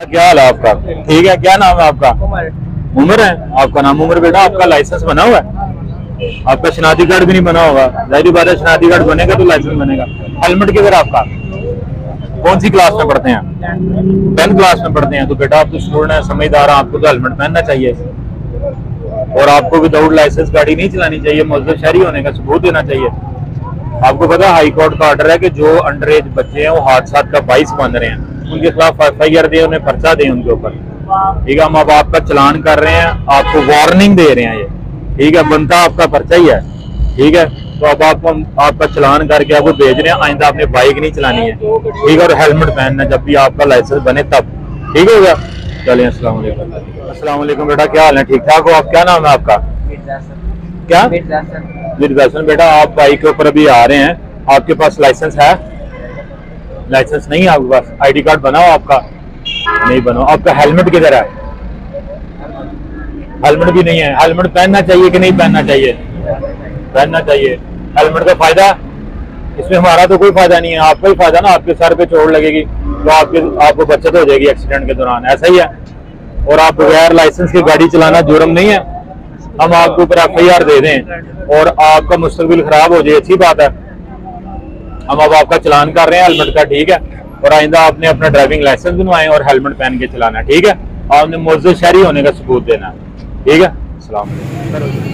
क्या हाल है आपका? ठीक है। क्या नाम है आपका? उमर है आपका नाम? उमर बेटा, आपका लाइसेंस बना हुआ है? आपका शनाख्ती कार्ड भी नहीं बना होगा। जाहिर बात है, शनाख्ती कार्ड बनेगा तो लाइसेंस बनेगा। हेलमेट किधर आपका? कौन सी क्लास में पढ़ते हैं? 10th क्लास में पढ़ते हैं। तो बेटा आप तो स्टूडेंट है, समझदार है, आपको तो हेलमेट पहनना चाहिए और आपको विदाउट लाइसेंस गाड़ी नहीं चलानी चाहिए। मुअज़्ज़िफ़ शहरी होने का सबूत देना चाहिए। आपको पता है हाई कोर्ट का ऑर्डर है कि जो अंडर एज बच्चे हैं वो हादसा का बाइस बन रहे हैं, उनके खिलाफ FIR दें, उन्हें पर्चा दें उनके ऊपर। ठीक है, हम अब आपका चलान कर रहे हैं, आपको वार्निंग दे रहे हैं ये। ठीक है, बनता आपका पर्चा ही है। ठीक है, तो अब आपको आपका चलान करके आपको भेज रहे हैं। आइंदा आपने बाइक नहीं चलानी है। ठीक है, और हेलमेट पहनना जब भी आपका लाइसेंस बने तब। ठीक हो गया? चलिए, अस्सलाम वालेकुम। अस्सलाम वालेकुम बेटा, क्या हाल है? ठीक ठाक हो आप? क्या नाम है आपका? क्या? मिर्ज़ा। बेटा आप बाइक के ऊपर अभी आ रहे हैं, आपके पास लाइसेंस है? लाइसेंस नहीं है आपके पास? ID कार्ड बनाओ आपका? नहीं बनाओ। आपका हेलमेट किधर है? हेलमेट भी नहीं है। हेलमेट पहनना चाहिए कि नहीं पहनना चाहिए? पहनना चाहिए। हेलमेट का फायदा इसमें हमारा तो कोई फायदा नहीं है, आपका ही फायदा ना। आपके सर पे चोट लगेगी तो आपको बचत हो जाएगी एक्सीडेंट के दौरान, ऐसा ही है। और आप बगैर लाइसेंस की गाड़ी चलाना जुर्म नहीं है। हम आपके ऊपर FIR दे दें और आपका मुस्तकबिल खराब हो जाए, अच्छी बात है। हम अब आपका चलान कर रहे हैं हेलमेट का। ठीक है, और आइंदा आपने अपना ड्राइविंग लाइसेंस बनवाएं और हेलमेट पहन के चलाना। ठीक है, आपने मुअज़्ज़िफ़ शहरी होने का सबूत देना। ठीक है, अस्सलाम वालेकुम।